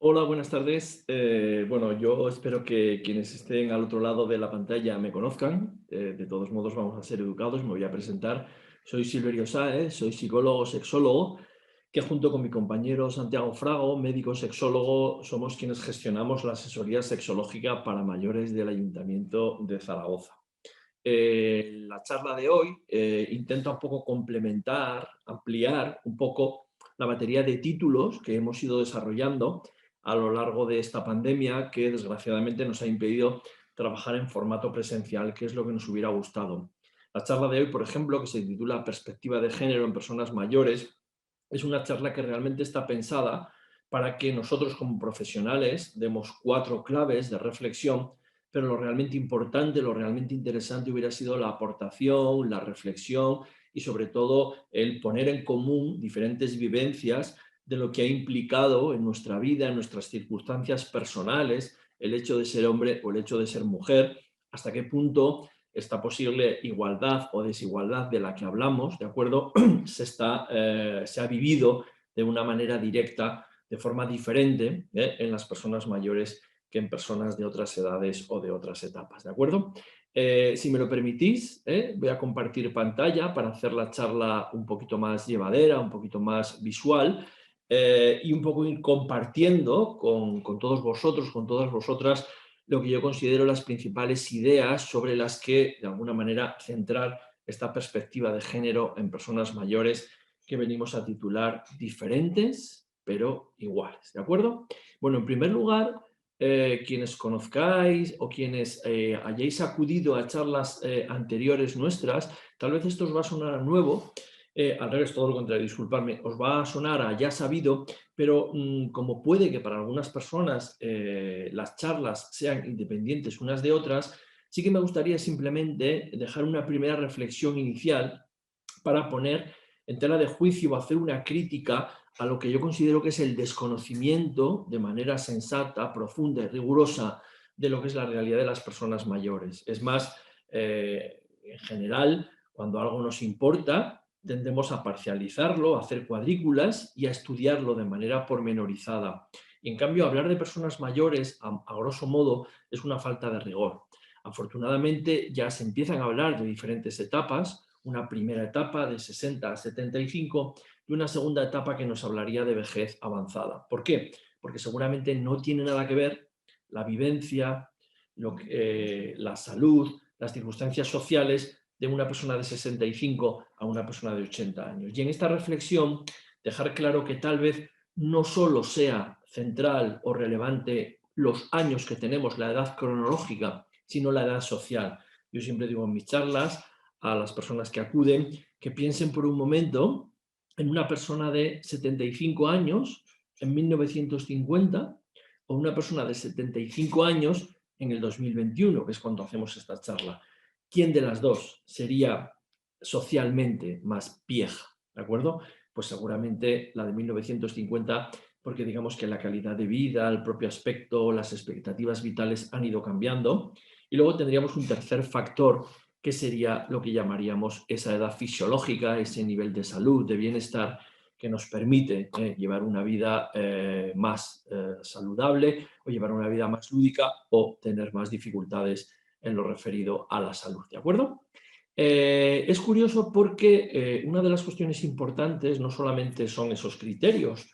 Hola, buenas tardes. Bueno, yo espero que quienes estén al otro lado de la pantalla me conozcan. De todos modos, vamos a ser educados. Me voy a presentar. Soy Silverio Sáez, soy psicólogo, sexólogo, que junto con mi compañero Santiago Frago, médico sexólogo, somos quienes gestionamos la asesoría sexológica para mayores del Ayuntamiento de Zaragoza. La charla de hoy intenta un poco complementar, ampliar un poco la batería de títulos que hemos ido desarrollando a lo largo de esta pandemia que desgraciadamente nos ha impedido trabajar en formato presencial, que es lo que nos hubiera gustado. La charla de hoy, por ejemplo, que se titula Perspectiva de género en personas mayores, es una charla que realmente está pensada para que nosotros como profesionales demos 4 claves de reflexión, pero lo realmente importante, lo realmente interesante hubiera sido la aportación, la reflexión y sobre todo el poner en común diferentes vivencias de lo que ha implicado en nuestra vida, en nuestras circunstancias personales, el hecho de ser hombre o el hecho de ser mujer, hasta qué punto esta posible igualdad o desigualdad de la que hablamos, ¿de acuerdo? Se ha vivido de una manera directa, de forma diferente, en las personas mayores que en personas de otras edades o de otras etapas, ¿de acuerdo? Si me lo permitís, voy a compartir pantalla para hacer la charla un poquito más llevadera, un poquito más visual, y un poco ir compartiendo con todos vosotros, con todas vosotras, lo que yo considero las principales ideas sobre las que, de alguna manera, centrar esta perspectiva de género en personas mayores que venimos a titular diferentes, pero iguales, ¿de acuerdo? Bueno, en primer lugar, quienes conozcáis o quienes hayáis acudido a charlas anteriores nuestras, tal vez esto os va a sonar a nuevo, al revés, todo lo contrario, disculpadme, os va a sonar a ya sabido, pero como puede que para algunas personas las charlas sean independientes unas de otras, sí que me gustaría simplemente dejar una primera reflexión inicial para poner en tela de juicio o hacer una crítica a lo que yo considero que es el desconocimiento de manera sensata, profunda y rigurosa de lo que es la realidad de las personas mayores. Es más, en general, cuando algo nos importa, tendemos a parcializarlo, a hacer cuadrículas y a estudiarlo de manera pormenorizada. Y en cambio, hablar de personas mayores, a grosso modo, es una falta de rigor. Afortunadamente, ya se empiezan a hablar de diferentes etapas, una primera etapa de 60 a 75 y una segunda etapa que nos hablaría de vejez avanzada. ¿Por qué? Porque seguramente no tiene nada que ver la vivencia, la salud, las circunstancias sociales de una persona de 65 a una persona de 80 años. Y en esta reflexión, dejar claro que tal vez no solo sea central o relevante los años que tenemos, la edad cronológica, sino la edad social. Yo siempre digo en mis charlas a las personas que acuden que piensen por un momento en una persona de 75 años en 1950 o una persona de 75 años en el 2021, que es cuando hacemos esta charla. ¿Quién de las dos sería socialmente más vieja? ¿De acuerdo? Pues seguramente la de 1950, porque digamos que la calidad de vida, el propio aspecto, las expectativas vitales han ido cambiando. Y luego tendríamos un tercer factor, que sería lo que llamaríamos esa edad fisiológica, ese nivel de salud, de bienestar que nos permite llevar una vida más saludable o llevar una vida más lúdica o tener más dificultades en lo referido a la salud, ¿de acuerdo? Es curioso porque una de las cuestiones importantes no solamente son esos criterios,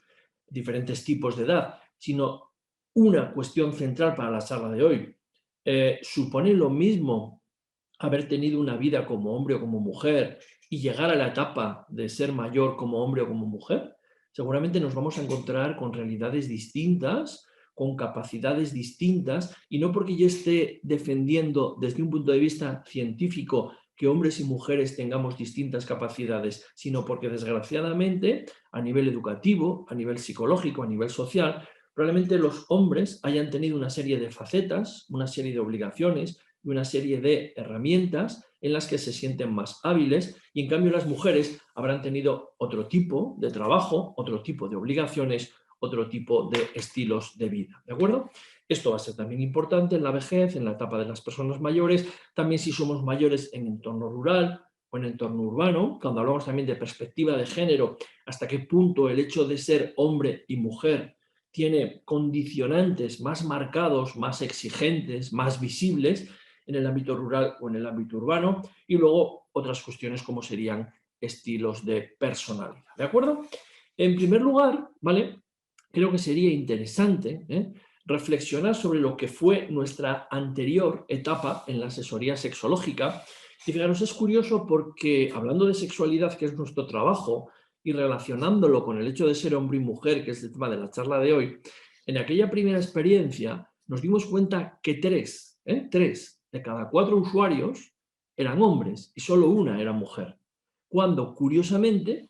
diferentes tipos de edad, sino una cuestión central para la charla de hoy. ¿Supone lo mismo haber tenido una vida como hombre o como mujer y llegar a la etapa de ser mayor como hombre o como mujer? Seguramente nos vamos a encontrar con realidades distintas, con capacidades distintas, y no porque yo esté defendiendo desde un punto de vista científico que hombres y mujeres tengamos distintas capacidades, sino porque desgraciadamente a nivel educativo, a nivel psicológico, a nivel social, probablemente los hombres hayan tenido una serie de facetas, una serie de obligaciones y una serie de herramientas en las que se sienten más hábiles, y en cambio las mujeres habrán tenido otro tipo de trabajo, otro tipo de obligaciones, otro tipo de estilos de vida, ¿de acuerdo? Esto va a ser también importante en la vejez, en la etapa de las personas mayores, también si somos mayores en entorno rural o en entorno urbano, cuando hablamos también de perspectiva de género, hasta qué punto el hecho de ser hombre y mujer tiene condicionantes más marcados, más exigentes, más visibles en el ámbito rural o en el ámbito urbano, y luego otras cuestiones como serían estilos de personalidad. ¿De acuerdo? En primer lugar, ¿vale? Creo que sería interesante reflexionar sobre lo que fue nuestra anterior etapa en la asesoría sexológica. Y fijaros, es curioso porque hablando de sexualidad, que es nuestro trabajo, y relacionándolo con el hecho de ser hombre y mujer, que es el tema de la charla de hoy, en aquella primera experiencia nos dimos cuenta que tres de cada 4 usuarios eran hombres y solo una era mujer. Cuando, curiosamente,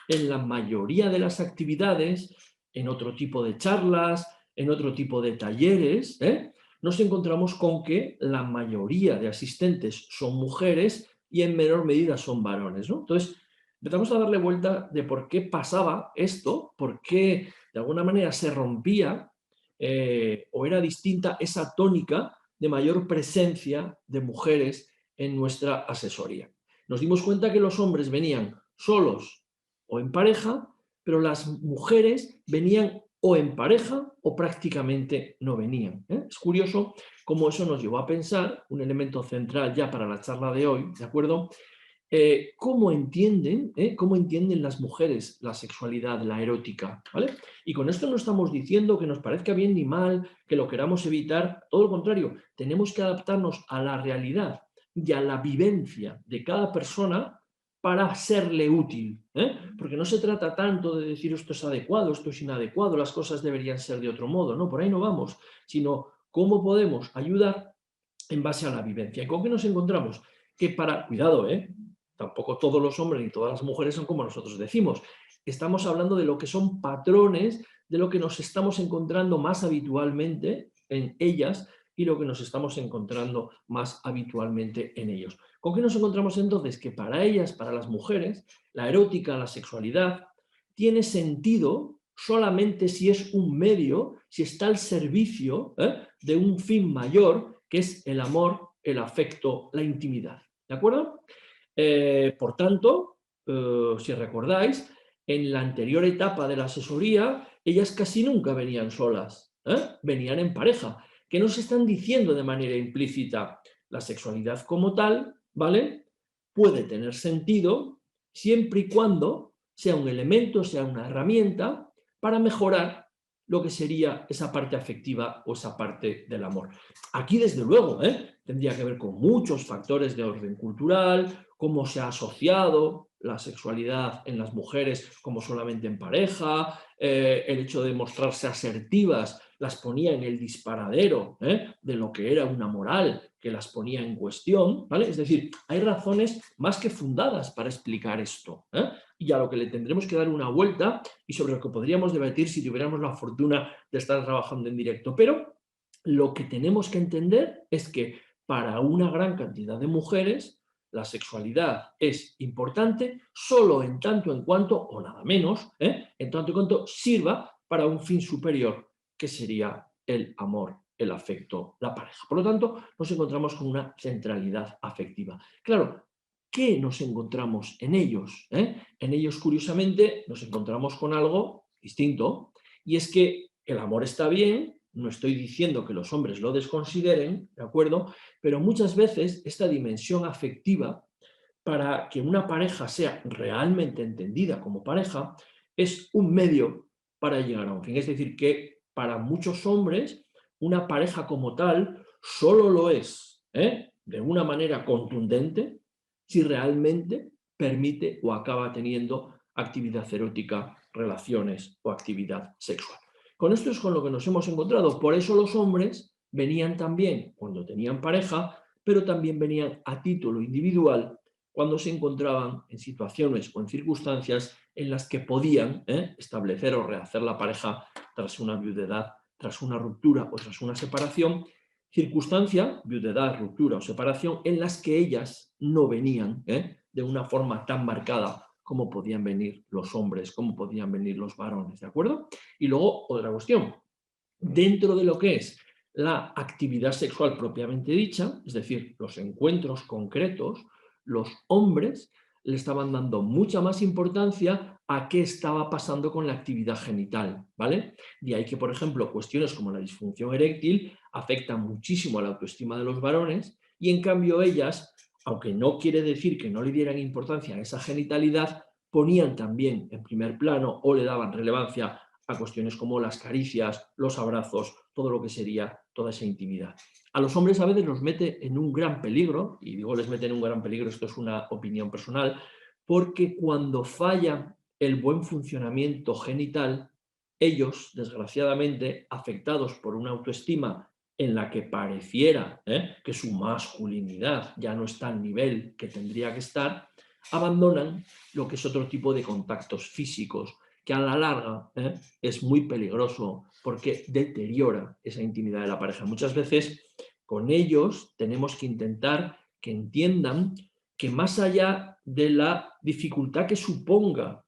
en la mayoría de las actividades, en otro tipo de charlas, en otro tipo de talleres, nos encontramos con que la mayoría de asistentes son mujeres y en menor medida son varones, ¿no? Entonces, empezamos a darle vuelta de por qué pasaba esto, por qué de alguna manera se rompía o era distinta esa tónica de mayor presencia de mujeres en nuestra asesoría. Nos dimos cuenta que los hombres venían solos o en pareja, pero las mujeres venían o en pareja o prácticamente no venían. Es curioso cómo eso nos llevó a pensar, un elemento central ya para la charla de hoy, ¿de acuerdo? ¿Cómo entienden las mujeres la sexualidad, la erótica? ¿Vale? Y con esto no estamos diciendo que nos parezca bien ni mal, que lo queramos evitar, todo lo contrario, tenemos que adaptarnos a la realidad y a la vivencia de cada persona para serle útil, porque no se trata tanto de decir esto es adecuado, esto es inadecuado, las cosas deberían ser de otro modo, no, por ahí no vamos, sino cómo podemos ayudar en base a la vivencia. ¿Y con qué nos encontramos? Que cuidado, tampoco todos los hombres ni todas las mujeres son como nosotros decimos. Estamos hablando de lo que son patrones, de lo que nos estamos encontrando más habitualmente en ellas y lo que nos estamos encontrando más habitualmente en ellos. ¿Con qué nos encontramos entonces? Que para ellas, para las mujeres, la erótica, la sexualidad, tiene sentido solamente si es un medio, si está al servicio de un fin mayor, que es el amor, el afecto, la intimidad. ¿De acuerdo? Por tanto, si recordáis, en la anterior etapa de la asesoría, ellas casi nunca venían solas, venían en pareja. ¿Qué nos están diciendo de manera implícita? La sexualidad como tal, ¿vale? Puede tener sentido siempre y cuando sea un elemento, sea una herramienta para mejorar lo que sería esa parte afectiva o esa parte del amor. Aquí, desde luego, tendría que ver con muchos factores de orden cultural, cómo se ha asociado la sexualidad en las mujeres como solamente en pareja, el hecho de mostrarse asertivas las ponía en el disparadero de lo que era una moral que las ponía en cuestión, ¿vale? Es decir, hay razones más que fundadas para explicar esto, y a lo que le tendremos que dar una vuelta y sobre lo que podríamos debatir si tuviéramos la fortuna de estar trabajando en directo. Pero lo que tenemos que entender es que para una gran cantidad de mujeres la sexualidad es importante solo en tanto en cuanto, o nada menos, en tanto en cuanto sirva para un fin superior, que sería el amor, el afecto, la pareja. Por lo tanto, nos encontramos con una centralidad afectiva. Claro, ¿qué nos encontramos en ellos? En ellos, curiosamente, nos encontramos con algo distinto, y es que el amor está bien, no estoy diciendo que los hombres lo desconsideren, ¿de acuerdo? Pero muchas veces esta dimensión afectiva, para que una pareja sea realmente entendida como pareja, es un medio para llegar a un fin. Es decir, que para muchos hombres una pareja como tal solo lo es de una manera contundente si realmente permite o acaba teniendo actividad erótica, relaciones o actividad sexual. Con esto es con lo que nos hemos encontrado. Por eso los hombres venían también cuando tenían pareja, pero también venían a título individual cuando se encontraban en situaciones o en circunstancias en las que podían establecer o rehacer la pareja tras una viudedad, tras una ruptura o tras una separación, circunstancia, viudedad, ruptura o separación, en las que ellas no venían de una forma tan marcada como podían venir los hombres, como podían venir los varones, ¿de acuerdo? Y luego, otra cuestión, dentro de lo que es la actividad sexual propiamente dicha, es decir, los encuentros concretos, los hombres, le estaban dando mucha más importancia a qué estaba pasando con la actividad genital, ¿vale? De ahí que, por ejemplo, cuestiones como la disfunción eréctil afectan muchísimo a la autoestima de los varones y, en cambio, ellas, aunque no quiere decir que no le dieran importancia a esa genitalidad, ponían también en primer plano o le daban relevancia a cuestiones como las caricias, los abrazos, todo lo que sería toda esa intimidad. A los hombres a veces los mete en un gran peligro, y digo les mete en un gran peligro, esto es una opinión personal, porque cuando falla el buen funcionamiento genital, ellos, desgraciadamente, afectados por una autoestima en la que pareciera que su masculinidad ya no está al nivel que tendría que estar, abandonan lo que es otro tipo de contactos físicos, que a la larga es muy peligroso porque deteriora esa intimidad de la pareja. Muchas veces con ellos tenemos que intentar que entiendan que más allá de la dificultad que suponga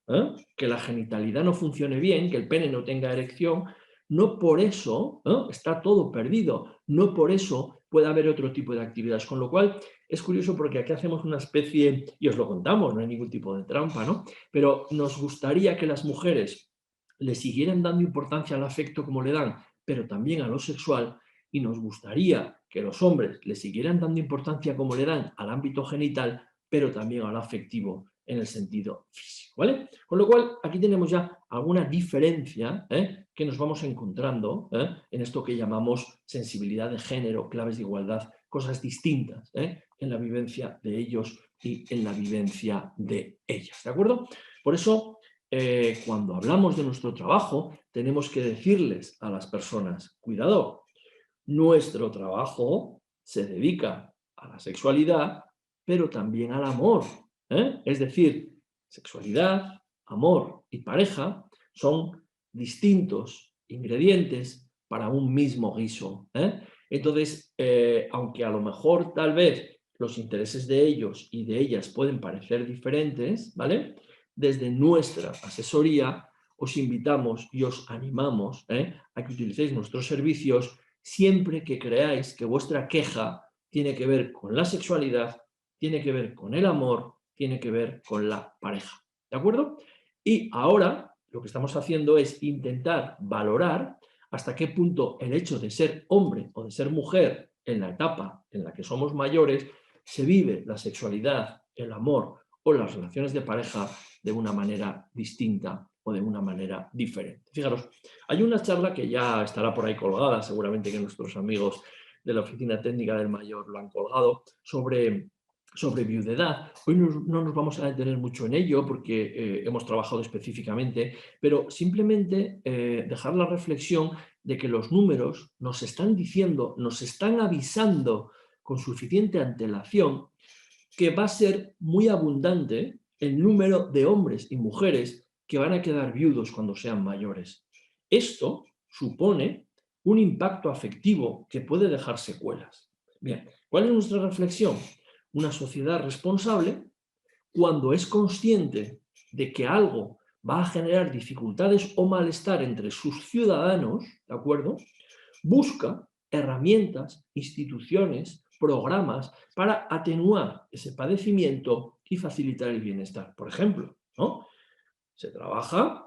que la genitalidad no funcione bien, que el pene no tenga erección, no por eso está todo perdido, no por eso puede haber otro tipo de actividades, con lo cual es curioso porque aquí hacemos una especie, y os lo contamos, no hay ningún tipo de trampa, ¿no? Pero nos gustaría que las mujeres le siguieran dando importancia al afecto como le dan, pero también a lo sexual, y nos gustaría que los hombres le siguieran dando importancia como le dan al ámbito genital, pero también al afectivo en el sentido físico, ¿vale? Con lo cual, aquí tenemos ya alguna diferencia que nos vamos encontrando en esto que llamamos sensibilidad de género, claves de igualdad, cosas distintas en la vivencia de ellos y en la vivencia de ellas, ¿de acuerdo? Por eso, cuando hablamos de nuestro trabajo, tenemos que decirles a las personas, cuidado, nuestro trabajo se dedica a la sexualidad, pero también al amor. Es decir, sexualidad, amor y pareja son distintos ingredientes para un mismo guiso. Entonces, aunque a lo mejor tal vez los intereses de ellos y de ellas pueden parecer diferentes, ¿vale? Desde nuestra asesoría os invitamos y os animamos a que utilicéis nuestros servicios siempre que creáis que vuestra queja tiene que ver con la sexualidad, tiene que ver con el amor, tiene que ver con la pareja. ¿De acuerdo? Y ahora lo que estamos haciendo es intentar valorar hasta qué punto el hecho de ser hombre o de ser mujer en la etapa en la que somos mayores se vive la sexualidad, el amor o las relaciones de pareja de una manera distinta o de una manera diferente. Fijaros, hay una charla que ya estará por ahí colgada, seguramente que nuestros amigos de la Oficina Técnica del Mayor lo han colgado, sobre viudedad. Hoy no nos vamos a detener mucho en ello porque hemos trabajado específicamente, pero simplemente dejar la reflexión de que los números nos están diciendo, nos están avisando con suficiente antelación que va a ser muy abundante el número de hombres y mujeres que van a quedar viudos cuando sean mayores. Esto supone un impacto afectivo que puede dejar secuelas. Bien, ¿cuál es nuestra reflexión? Una sociedad responsable, cuando es consciente de que algo va a generar dificultades o malestar entre sus ciudadanos, ¿de acuerdo? Busca herramientas, instituciones, programas para atenuar ese padecimiento y facilitar el bienestar. Por ejemplo, ¿no? Se trabaja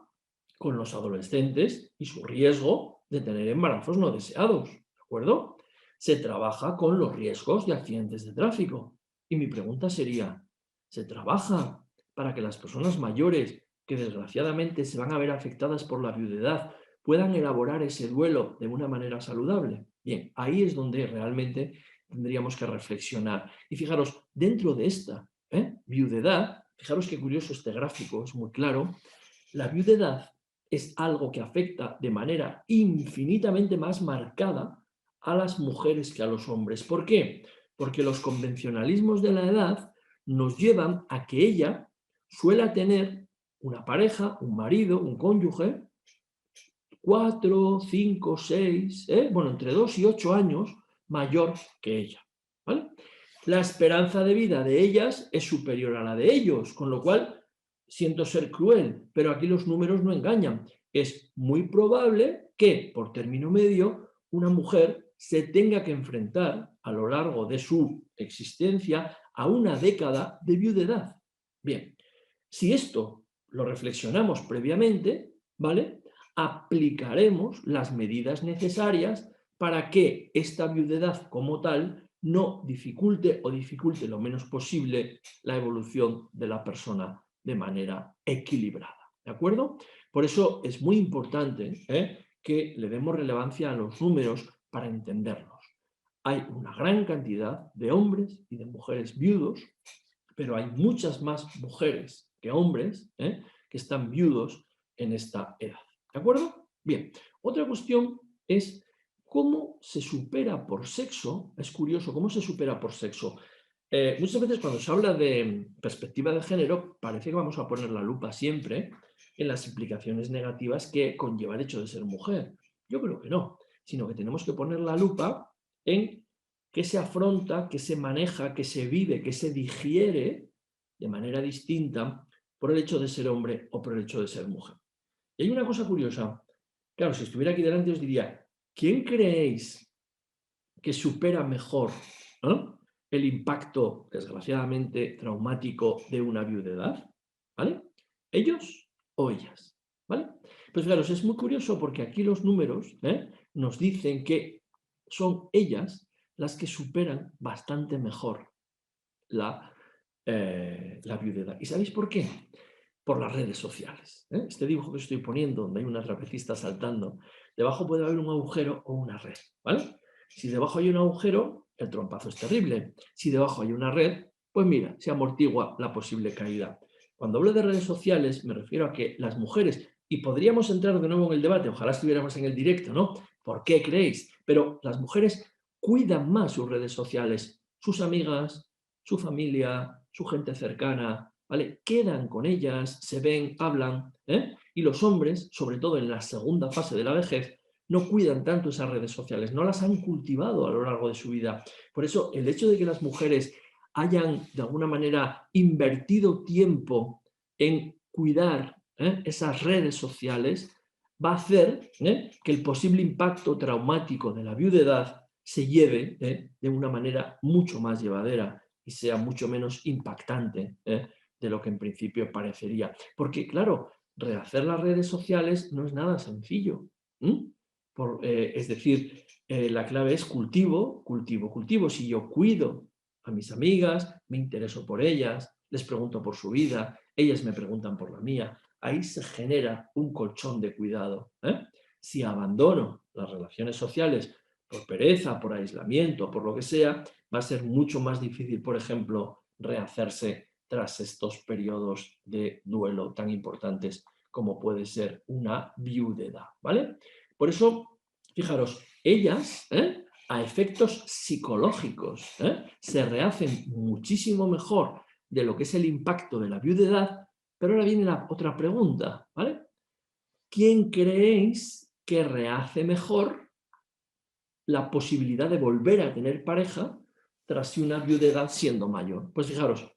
con los adolescentes y su riesgo de tener embarazos no deseados, ¿de acuerdo? Se trabaja con los riesgos de accidentes de tráfico. Y mi pregunta sería, ¿se trabaja para que las personas mayores que desgraciadamente se van a ver afectadas por la viudedad puedan elaborar ese duelo de una manera saludable? Bien, ahí es donde realmente tendríamos que reflexionar. Y fijaros, dentro de esta viudedad, fijaros qué curioso este gráfico, es muy claro, la viudedad es algo que afecta de manera infinitamente más marcada a las mujeres que a los hombres. ¿Por qué? Porque los convencionalismos de la edad nos llevan a que ella suele tener una pareja, un marido, un cónyuge, 4, 5, 6, bueno, entre 2 y 8 años mayor que ella. ¿Vale? La esperanza de vida de ellas es superior a la de ellos, con lo cual siento ser cruel, pero aquí los números no engañan. Es muy probable que, por término medio, una mujer se tenga que enfrentar a lo largo de su existencia a una década de viudedad. Bien, si esto lo reflexionamos previamente, ¿vale? Aplicaremos las medidas necesarias para que esta viudedad como tal no dificulte o dificulte lo menos posible la evolución de la persona de manera equilibrada. ¿De acuerdo? Por eso es muy importante que le demos relevancia a los números para entenderlos. Hay una gran cantidad de hombres y de mujeres viudos, pero hay muchas más mujeres que hombres que están viudos en esta edad. ¿De acuerdo? Bien, otra cuestión es cómo se supera por sexo. Es curioso, ¿cómo se supera por sexo? Muchas veces cuando se habla de perspectiva de género, parece que vamos a poner la lupa siempre en las implicaciones negativas que conlleva el hecho de ser mujer. Yo creo que no, sino que tenemos que poner la lupa en qué se afronta, qué se maneja, qué se vive, qué se digiere de manera distinta por el hecho de ser hombre o por el hecho de ser mujer. Y hay una cosa curiosa. Claro, si estuviera aquí delante os diría, ¿quién creéis que supera mejor el impacto, desgraciadamente, traumático de una viudedad? ¿Vale? ¿Ellos o ellas? ¿Vale? Pues claro, es muy curioso porque aquí los números nos dicen que son ellas las que superan bastante mejor la viudedad. ¿Y sabéis por qué? Por las redes sociales. Este dibujo que estoy poniendo, donde hay una trapecista saltando, debajo puede haber un agujero o una red, ¿vale? Si debajo hay un agujero, el trompazo es terrible. Si debajo hay una red, pues mira, se amortigua la posible caída. Cuando hablo de redes sociales, me refiero a que las mujeres, y podríamos entrar de nuevo en el debate, ojalá estuviéramos en el directo, ¿no? ¿Por qué creéis? Pero las mujeres cuidan más sus redes sociales, sus amigas, su familia, su gente cercana, ¿vale? Quedan con ellas, se ven, hablan, y los hombres, sobre todo en la segunda fase de la vejez, no cuidan tanto esas redes sociales, no las han cultivado a lo largo de su vida. Por eso, el hecho de que las mujeres hayan, de alguna manera, invertido tiempo en cuidar esas redes sociales, va a hacer que el posible impacto traumático de la viudedad se lleve de una manera mucho más llevadera y sea mucho menos impactante de lo que en principio parecería. Porque, claro, rehacer las redes sociales no es nada sencillo. Es decir, la clave es cultivo, cultivo, cultivo. Si yo cuido a mis amigas, me intereso por ellas, les pregunto por su vida, ellas me preguntan por la mía, ahí se genera un colchón de cuidado. Si abandono las relaciones sociales por pereza, por aislamiento, por lo que sea, va a ser mucho más difícil, por ejemplo, rehacerse tras estos periodos de duelo tan importantes como puede ser una viudedad, ¿vale? Por eso, fijaros, ellas, a efectos psicológicos, se rehacen muchísimo mejor de lo que es el impacto de la viudedad, pero ahora viene la otra pregunta, ¿vale? ¿Quién creéis que rehace mejor la posibilidad de volver a tener pareja tras una viudedad siendo mayor? Pues fijaros,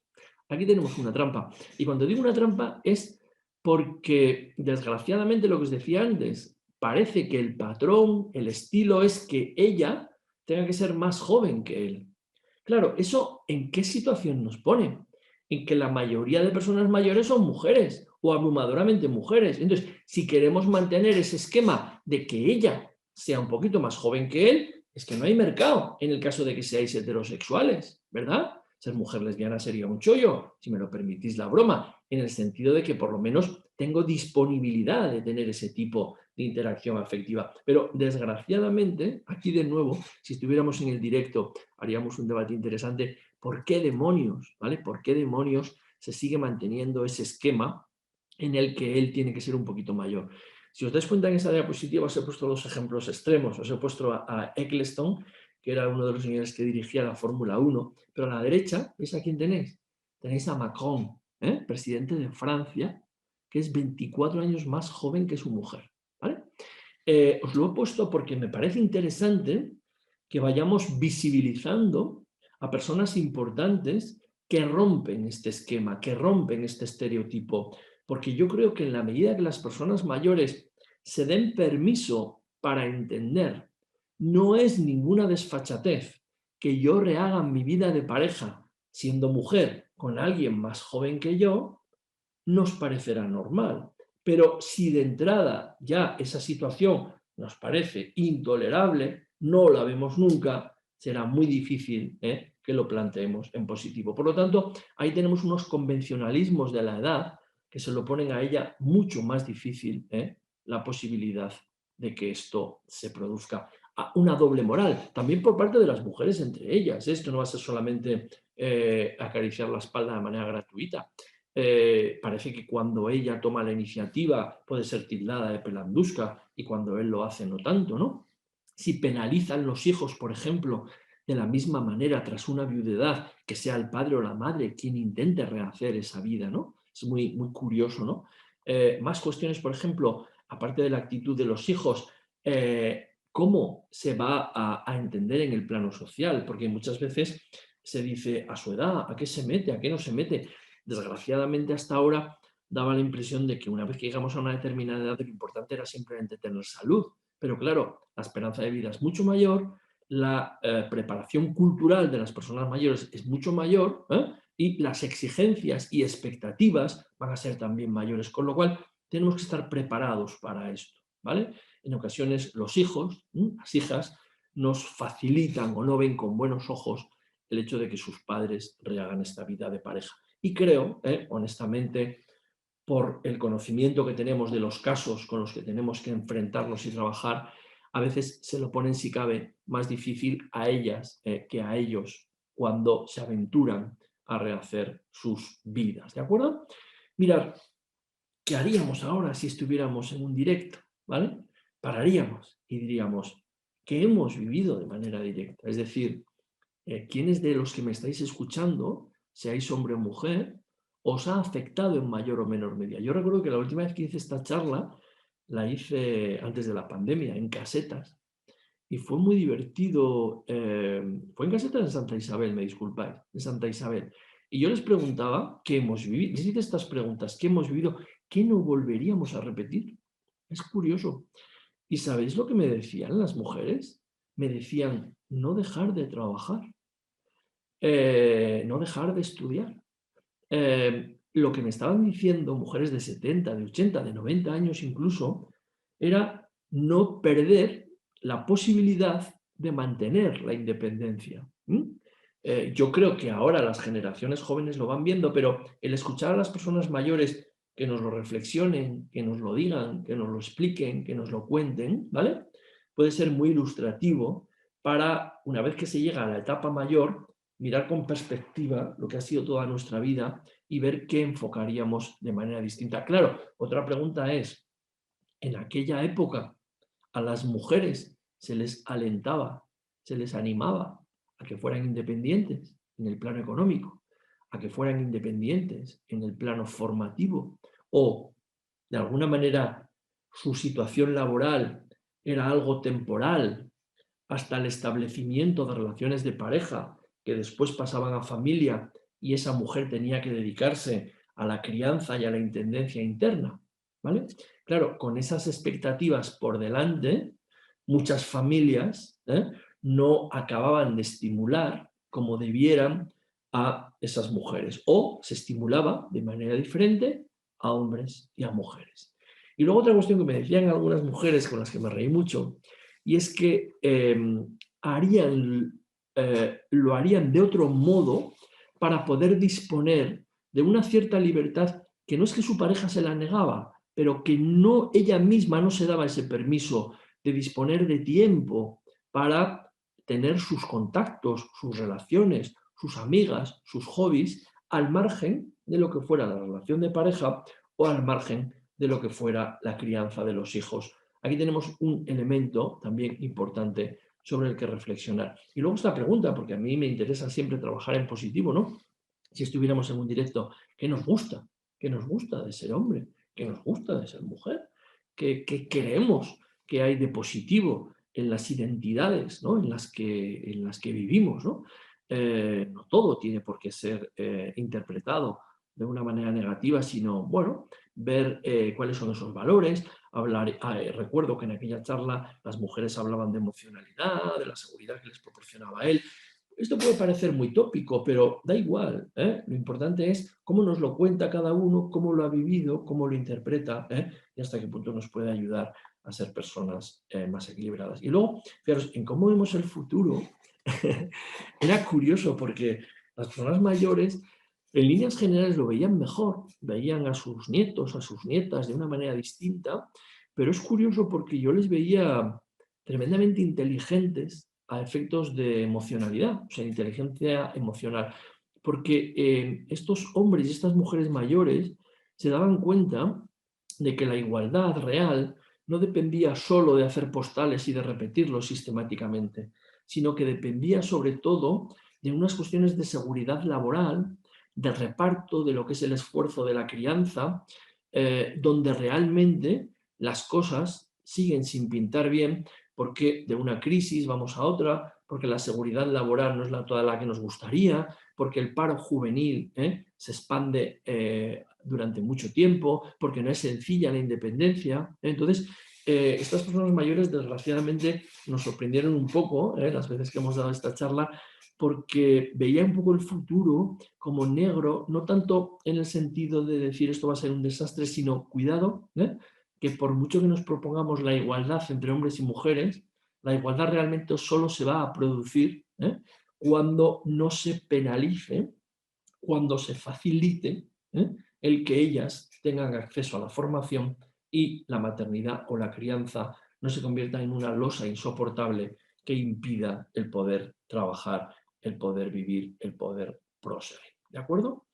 aquí tenemos una trampa. Y cuando digo una trampa es porque, desgraciadamente, lo que os decía antes, parece que el patrón, el estilo es que ella tenga que ser más joven que él. Claro, ¿eso en qué situación nos pone? En que la mayoría de personas mayores son mujeres o abrumadoramente mujeres. Entonces, si queremos mantener ese esquema de que ella sea un poquito más joven que él, es que no hay mercado en el caso de que seáis heterosexuales, ¿verdad? Ser mujer lesbiana sería un chollo, si me lo permitís la broma, en el sentido de que por lo menos tengo disponibilidad de tener ese tipo de interacción afectiva. Pero desgraciadamente, aquí de nuevo, si estuviéramos en el directo, haríamos un debate interesante. ¿Por qué demonios? ¿Vale? ¿Por qué demonios se sigue manteniendo ese esquema en el que él tiene que ser un poquito mayor? Si os dais cuenta en esa diapositiva os he puesto dos ejemplos extremos. Os he puesto a Eccleston, que era uno de los señores que dirigía la Fórmula 1, pero a la derecha, ¿veis a quién tenéis? Tenéis a Macron, presidente de Francia, que es 24 años más joven que su mujer. ¿Vale? Os lo he puesto porque me parece interesante que vayamos visibilizando a personas importantes que rompen este esquema, que rompen este estereotipo, porque yo creo que en la medida que las personas mayores se den permiso para entender, no es ninguna desfachatez que yo rehaga mi vida de pareja siendo mujer con alguien más joven que yo, nos parecerá normal. Pero si de entrada ya esa situación nos parece intolerable, no la vemos nunca, será muy difícil que lo planteemos en positivo. Por lo tanto, ahí tenemos unos convencionalismos de la edad que se lo ponen a ella mucho más difícil la posibilidad de que esto se produzca. Una doble moral, también por parte de las mujeres entre ellas. Esto no va a ser solamente acariciar la espalda de manera gratuita. Parece que cuando ella toma la iniciativa puede ser tildada de pelandusca y cuando él lo hace no tanto, ¿no? Si penalizan los hijos, por ejemplo, de la misma manera tras una viudedad, que sea el padre o la madre quien intente rehacer esa vida, ¿no? Es muy, muy curioso, ¿no? Más cuestiones, por ejemplo, aparte de la actitud de los hijos, ¿cómo se va a entender en el plano social? Porque muchas veces se dice a su edad, ¿a qué se mete? ¿A qué no se mete? Desgraciadamente hasta ahora daba la impresión de que una vez que llegamos a una determinada edad lo importante era simplemente tener salud. Pero claro, la esperanza de vida es mucho mayor, la preparación cultural de las personas mayores es mucho mayor y las exigencias y expectativas van a ser también mayores, con lo cual tenemos que estar preparados para esto, ¿vale? En ocasiones los hijos, las hijas, nos facilitan o no ven con buenos ojos el hecho de que sus padres rehagan esta vida de pareja. Y creo, honestamente, por el conocimiento que tenemos de los casos con los que tenemos que enfrentarnos y trabajar, a veces se lo ponen, si cabe, más difícil a ellas que a ellos cuando se aventuran a rehacer sus vidas. ¿De acuerdo? Mirad, ¿qué haríamos ahora si estuviéramos en un directo? ¿Vale? Pararíamos y diríamos, ¿qué hemos vivido de manera directa? Es decir, ¿quiénes de los que me estáis escuchando, seáis hombre o mujer, os ha afectado en mayor o menor medida? Yo recuerdo que la última vez que hice esta charla la hice antes de la pandemia, en casetas, y fue muy divertido. Fue en casetas en Santa Isabel, me disculpáis, en Santa Isabel. Y yo les preguntaba qué hemos vivido, les hice estas preguntas, ¿qué hemos vivido? ¿Qué no volveríamos a repetir? Es curioso. ¿Y sabéis lo que me decían las mujeres? Me decían, no dejar de trabajar, no dejar de estudiar. Lo que me estaban diciendo mujeres de 70, de 80, de 90 años incluso, era no perder la posibilidad de mantener la independencia. Yo creo que ahora las generaciones jóvenes lo van viendo, pero el escuchar a las personas mayores que nos lo reflexionen, que nos lo digan, que nos lo expliquen, que nos lo cuenten, ¿vale? Puede ser muy ilustrativo para, una vez que se llega a la etapa mayor, mirar con perspectiva lo que ha sido toda nuestra vida y ver qué enfocaríamos de manera distinta. Claro, otra pregunta es, en aquella época a las mujeres se les alentaba, se les animaba a que fueran independientes en el plano económico, a que fueran independientes en el plano formativo, o de alguna manera su situación laboral era algo temporal hasta el establecimiento de relaciones de pareja que después pasaban a familia y esa mujer tenía que dedicarse a la crianza y a la intendencia interna, ¿vale? Claro, con esas expectativas por delante, muchas familias no acababan de estimular como debieran a esas mujeres, o se estimulaba de manera diferente a hombres y a mujeres. Y luego otra cuestión que me decían algunas mujeres con las que me reí mucho, y es que lo harían de otro modo para poder disponer de una cierta libertad que no es que su pareja se la negaba, pero que no, ella misma no se daba ese permiso de disponer de tiempo para tener sus contactos, sus relaciones, sus amigas, sus hobbies, al margen de lo que fuera la relación de pareja o al margen de lo que fuera la crianza de los hijos. Aquí tenemos un elemento también importante sobre el que reflexionar. Y luego esta pregunta, porque a mí me interesa siempre trabajar en positivo, ¿no? Si estuviéramos en un directo, ¿qué nos gusta? ¿Qué nos gusta de ser hombre? ¿Qué nos gusta de ser mujer? ¿Qué creemos que hay de positivo en las identidades, ¿no? en las que vivimos? ¿No? No todo tiene por qué ser interpretado de una manera negativa, sino, bueno, ver cuáles son esos valores. Recuerdo que en aquella charla las mujeres hablaban de emocionalidad, de la seguridad que les proporcionaba él. Esto puede parecer muy tópico, pero da igual, ¿eh? Lo importante es cómo nos lo cuenta cada uno, cómo lo ha vivido, cómo lo interpreta, ¿eh? Y hasta qué punto nos puede ayudar a ser personas más equilibradas. Y luego, fijaros, en cómo vemos el futuro, era curioso porque las personas mayores, en líneas generales, lo veían mejor, veían a sus nietos, a sus nietas de una manera distinta, pero es curioso porque yo les veía tremendamente inteligentes a efectos de emocionalidad, o sea, inteligencia emocional. Porque estos hombres y estas mujeres mayores se daban cuenta de que la igualdad real no dependía solo de hacer postales y de repetirlos sistemáticamente, sino que dependía sobre todo de unas cuestiones de seguridad laboral, de reparto de lo que es el esfuerzo de la crianza, donde realmente las cosas siguen sin pintar bien porque de una crisis vamos a otra, porque la seguridad laboral no es toda la que nos gustaría, porque el paro juvenil se expande durante mucho tiempo, porque no es sencilla la independencia. Entonces, estas personas mayores desgraciadamente nos sorprendieron un poco las veces que hemos dado esta charla, porque veía un poco el futuro como negro, no tanto en el sentido de decir esto va a ser un desastre, sino cuidado, que por mucho que nos propongamos la igualdad entre hombres y mujeres, la igualdad realmente solo se va a producir cuando no se penalice, cuando se facilite el que ellas tengan acceso a la formación y la maternidad o la crianza no se convierta en una losa insoportable que impida el poder trabajar, el poder vivir, el poder proseguir. ¿De acuerdo?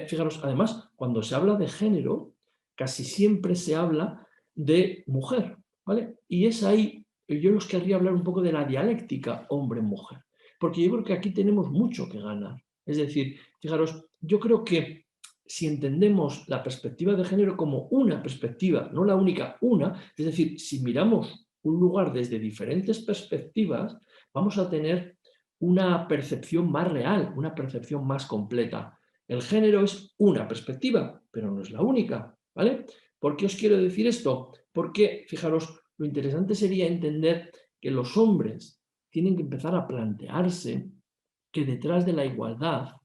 Fijaros, además, cuando se habla de género, casi siempre se habla de mujer, ¿vale? Y es ahí, yo os querría hablar un poco de la dialéctica hombre-mujer, porque yo creo que aquí tenemos mucho que ganar. Es decir, fijaros, yo creo que si entendemos la perspectiva de género como una perspectiva, no la única, una, es decir, si miramos un lugar desde diferentes perspectivas, vamos a tener una percepción más real, una percepción más completa. El género es una perspectiva, pero no es la única, ¿vale? ¿Por qué os quiero decir esto? Porque, fijaros, lo interesante sería entender que los hombres tienen que empezar a plantearse que detrás de la igualdad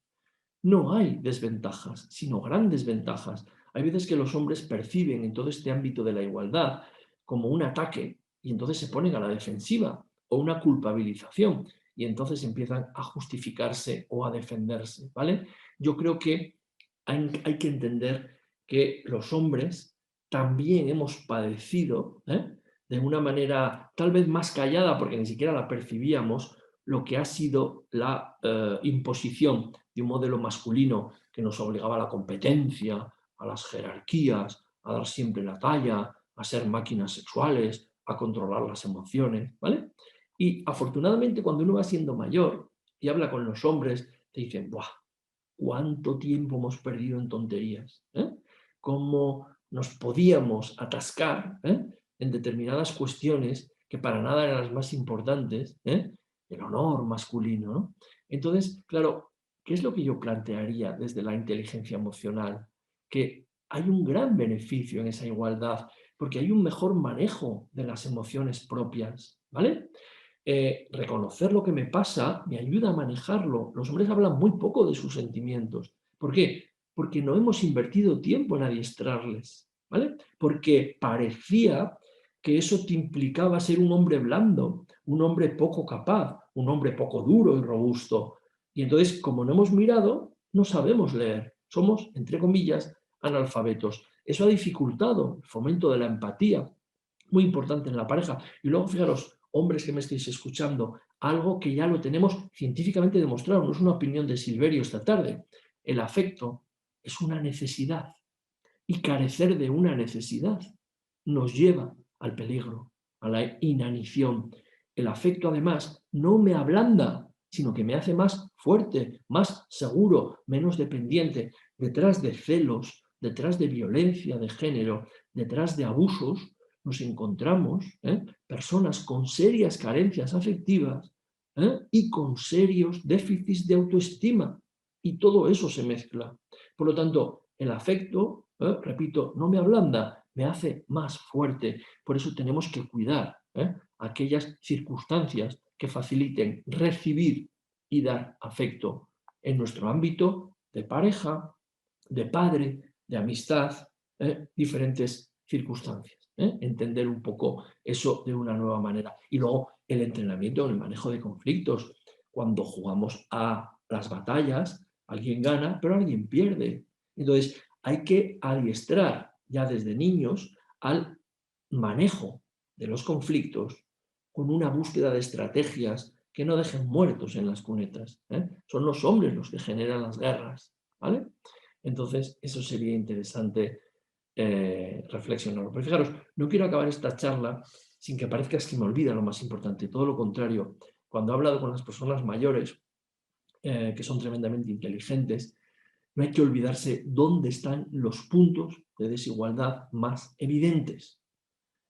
no hay desventajas, sino grandes ventajas. Hay veces que los hombres perciben en todo este ámbito de la igualdad como un ataque y entonces se ponen a la defensiva o una culpabilización y entonces empiezan a justificarse o a defenderse, ¿vale? Yo creo que hay que entender que los hombres también hemos padecido, de una manera tal vez más callada, porque ni siquiera la percibíamos, lo que ha sido la imposición de un modelo masculino que nos obligaba a la competencia, a las jerarquías, a dar siempre la talla, a ser máquinas sexuales, a controlar las emociones, ¿vale? Y afortunadamente cuando uno va siendo mayor y habla con los hombres, te dicen, ¡buah! ¿Cuánto tiempo hemos perdido en tonterías? ¿Cómo nos podíamos atascar en determinadas cuestiones que para nada eran las más importantes? El honor masculino, ¿no? Entonces, claro, ¿qué es lo que yo plantearía desde la inteligencia emocional? Que hay un gran beneficio en esa igualdad, porque hay un mejor manejo de las emociones propias, ¿vale? Reconocer lo que me pasa me ayuda a manejarlo. Los hombres hablan muy poco de sus sentimientos. ¿Por qué? Porque no hemos invertido tiempo en adiestrarles, ¿vale? Porque parecía que eso te implicaba ser un hombre blando, un hombre poco capaz, un hombre poco duro y robusto. Y entonces, como no hemos mirado, no sabemos leer. Somos, entre comillas, analfabetos. Eso ha dificultado el fomento de la empatía, muy importante en la pareja. Y luego, fijaros, hombres que me estáis escuchando, algo que ya lo tenemos científicamente demostrado, no es una opinión de Silverio esta tarde. El afecto es una necesidad y carecer de una necesidad nos lleva al peligro, a la inanición. El afecto, además, no me ablanda, sino que me hace más fuerte, más seguro, menos dependiente. Detrás de celos, detrás de violencia de género, detrás de abusos, nos encontramos personas con serias carencias afectivas y con serios déficits de autoestima. Y todo eso se mezcla. Por lo tanto, el afecto, repito, no me ablanda, me hace más fuerte. Por eso tenemos que cuidar aquellas circunstancias que faciliten recibir y dar afecto en nuestro ámbito de pareja, de padre, de amistad, diferentes circunstancias. Entender un poco eso de una nueva manera. Y luego el entrenamiento en el manejo de conflictos. Cuando jugamos a las batallas, alguien gana, pero alguien pierde. Entonces hay que adiestrar ya desde niños al manejo de los conflictos con una búsqueda de estrategias que no dejen muertos en las cunetas. Son los hombres los que generan las guerras, ¿vale? Entonces, eso sería interesante reflexionarlo. Pero fijaros, no quiero acabar esta charla sin que parezca que me olvida lo más importante. Todo lo contrario, cuando he hablado con las personas mayores, que son tremendamente inteligentes, no hay que olvidarse dónde están los puntos de desigualdad más evidentes.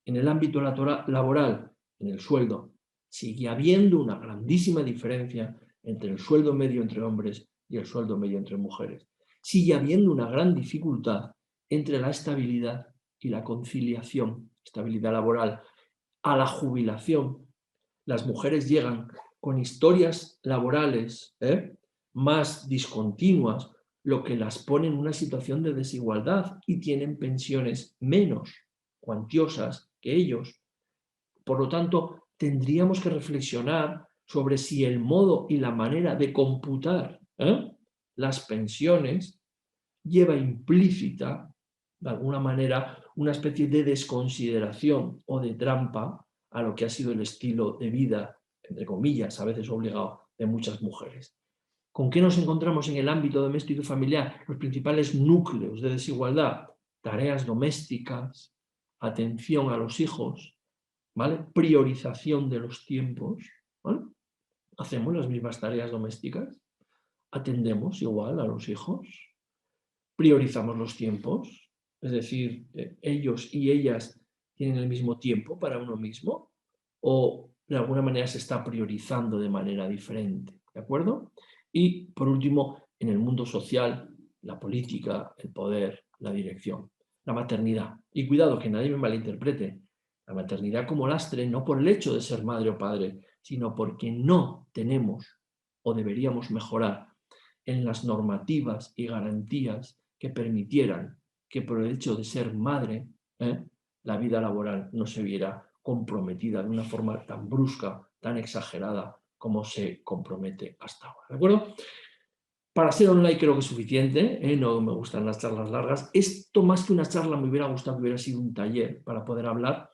En el ámbito laboral, en el sueldo, sigue habiendo una grandísima diferencia entre el sueldo medio entre hombres y el sueldo medio entre mujeres. Sigue habiendo una gran dificultad entre la estabilidad y la conciliación, estabilidad laboral, a la jubilación. Las mujeres llegan con historias laborales más discontinuas, lo que las pone en una situación de desigualdad y tienen pensiones menos cuantiosas que ellos. Por lo tanto, tendríamos que reflexionar sobre si el modo y la manera de computar las pensiones lleva implícita, de alguna manera, una especie de desconsideración o de trampa a lo que ha sido el estilo de vida, entre comillas, a veces obligado, de muchas mujeres. ¿Con qué nos encontramos en el ámbito doméstico y familiar? Los principales núcleos de desigualdad: tareas domésticas, atención a los hijos, ¿vale? Priorización de los tiempos, ¿vale? ¿Hacemos las mismas tareas domésticas? ¿Atendemos igual a los hijos? ¿Priorizamos los tiempos? Es decir, ellos y ellas tienen el mismo tiempo para uno mismo, o de alguna manera se está priorizando de manera diferente, ¿de acuerdo? Y por último, en el mundo social, la política, el poder, la dirección, la maternidad. Y cuidado, que nadie me malinterprete, la maternidad como lastre no por el hecho de ser madre o padre, sino porque no tenemos o deberíamos mejorar en las normativas y garantías que permitieran que por el hecho de ser madre, la vida laboral no se viera comprometida de una forma tan brusca, tan exagerada como se compromete hasta ahora. ¿De acuerdo? Para ser online creo que es suficiente, no me gustan las charlas largas. Esto más que una charla me hubiera gustado que hubiera sido un taller para poder hablar,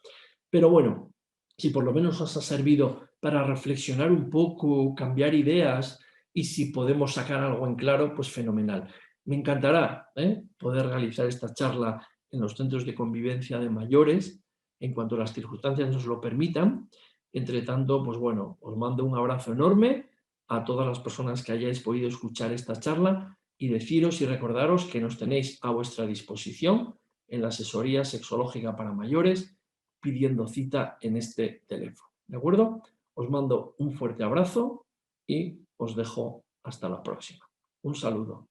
pero bueno, si por lo menos os ha servido para reflexionar un poco, cambiar ideas y si podemos sacar algo en claro, pues fenomenal. Me encantará poder realizar esta charla en los centros de convivencia de mayores en cuanto las circunstancias nos lo permitan. Entre tanto, pues bueno, os mando un abrazo enorme a todas las personas que hayáis podido escuchar esta charla y deciros y recordaros que nos tenéis a vuestra disposición en la asesoría sexológica para mayores pidiendo cita en este teléfono. ¿De acuerdo? Os mando un fuerte abrazo y os dejo hasta la próxima. Un saludo.